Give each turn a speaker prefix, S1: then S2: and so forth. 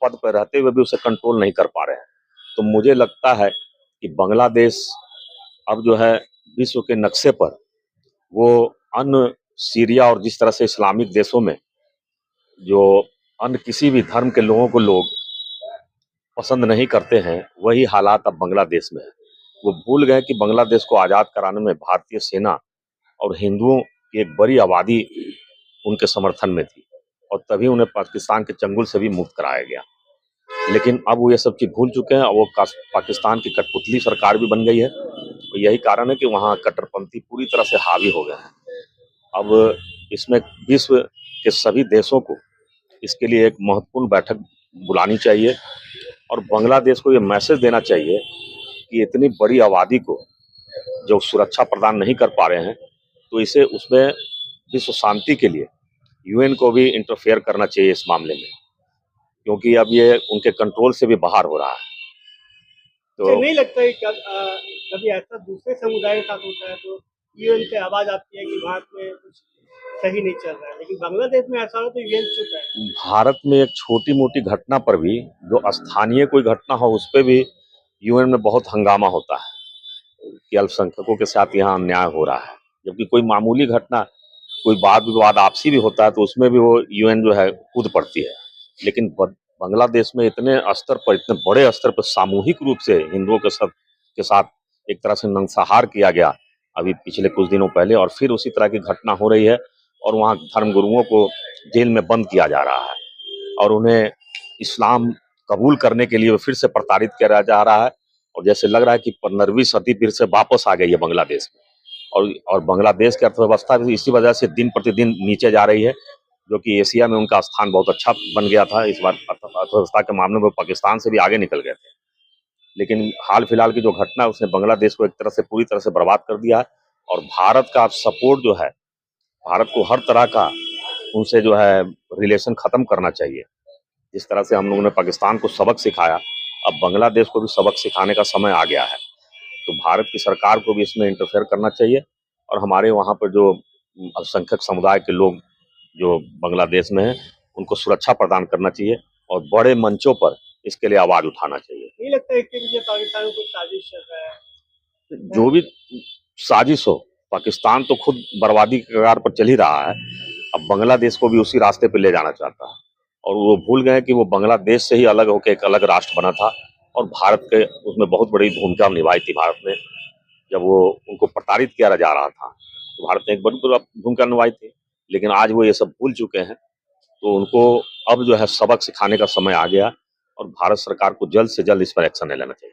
S1: पद पर रहते हुए भी उसे कंट्रोल नहीं कर पा रहे हैं। तो मुझे लगता है कि बांग्लादेश अब जो है विश्व के नक्शे पर वो अन्य सीरिया और जिस तरह से इस्लामिक देशों में जो अन्य किसी भी धर्म के लोगों को लोग पसंद नहीं करते हैं, वही हालात अब बांग्लादेश में है। वो भूल गए कि बांग्लादेश को आज़ाद कराने में भारतीय सेना और हिंदुओं की एक बड़ी आबादी उनके समर्थन में थी और तभी उन्हें पाकिस्तान के चंगुल से भी मुक्त कराया गया। लेकिन अब वो ये सब चीज़ भूल चुके हैं और वो पाकिस्तान की कठपुतली सरकार भी बन गई है। तो यही कारण है कि वहाँ कट्टरपंथी पूरी तरह से हावी हो गए हैं। अब इसमें विश्व के सभी देशों को इसके लिए एक महत्वपूर्ण बैठक बुलानी चाहिए और बांग्लादेश को ये मैसेज देना चाहिए कि इतनी बड़ी आबादी को जो सुरक्षा प्रदान नहीं कर पा रहे हैं, तो इसे उसमें विश्व शांति के लिए यूएन को भी इंटरफेयर करना चाहिए इस मामले में, क्योंकि अब ये उनके कंट्रोल से भी बाहर हो रहा है।
S2: तो नहीं लगता है कभी ऐसा दूसरे समुदाय के साथ होता है तो यूएन से आवाज आती है कि भारत में कुछ सही नहीं चल रहा है, लेकिन बांग्लादेश में ऐसा हो तो यूएन चुप है।
S1: भारत में एक छोटी मोटी घटना पर भी, जो स्थानीय कोई घटना हो, उस पर भी यूएन में बहुत हंगामा होता है कि अल्पसंख्यकों के साथ यहाँ अन्याय हो रहा है। जबकि कोई मामूली घटना, कोई वाद विवाद आपसी भी होता है तो उसमें भी वो यूएन जो है कूद पड़ती है। लेकिन बांग्लादेश में इतने स्तर पर, इतने बड़े स्तर पर सामूहिक रूप से हिंदुओं के साथ एक तरह से नरसंहार किया गया अभी पिछले कुछ दिनों पहले, और फिर उसी तरह की घटना हो रही है और वहाँ धर्मगुरुओं को जेल में बंद किया जा रहा है और उन्हें इस्लाम कबूल करने के लिए फिर से प्रताड़ित किया जा रहा है। और जैसे लग रहा है कि 15वीं सदी फिर से वापस आ गई है बांग्लादेश में। और बांग्लादेश की अर्थव्यवस्था भी इसी वजह से दिन प्रतिदिन नीचे जा रही है, जो कि एशिया में उनका स्थान बहुत अच्छा बन गया था। इस बार अर्थव्यवस्था के मामले में पाकिस्तान से भी आगे निकल गए थे। लेकिन हाल फिलहाल की जो घटना है उसने बांग्लादेश को एक तरह से पूरी तरह से बर्बाद कर दिया है और भारत का सपोर्ट जो है, भारत को हर तरह का उनसे जो है रिलेशन खत्म करना चाहिए। जिस तरह से हम लोगों ने पाकिस्तान को सबक सिखाया, अब बांग्लादेश को भी सबक सिखाने का समय आ गया है। तो भारत की सरकार को भी इसमें इंटरफेयर करना चाहिए और हमारे वहाँ पर जो अल्पसंख्यक समुदाय के लोग जो बांग्लादेश में हैं, उनको सुरक्षा प्रदान करना चाहिए और बड़े मंचों पर इसके लिए आवाज उठाना चाहिए।
S2: नहीं लगता इसके पीछे पाकिस्तान को साजिश चल रहा है?
S1: जो भी साजिश हो, पाकिस्तान तो खुद बर्बादी के कगार पर चल ही रहा है, अब बांग्लादेश को भी उसी रास्ते पे ले जाना चाहता है। और वो भूल गए कि वो बांग्लादेश से ही अलग होकर एक अलग राष्ट्र बना था और भारत के उसमें बहुत बड़ी भूमिका निभाई थी भारत ने। जब वो उनको प्रताड़ित किया जा रहा था तो भारत ने एक बड़ी भूमिका निभाई थी। लेकिन आज वो ये सब भूल चुके हैं, तो उनको अब जो है सबक सिखाने का समय आ गया और भारत सरकार को जल्द से जल्द इस पर एक्शन लेना चाहिए।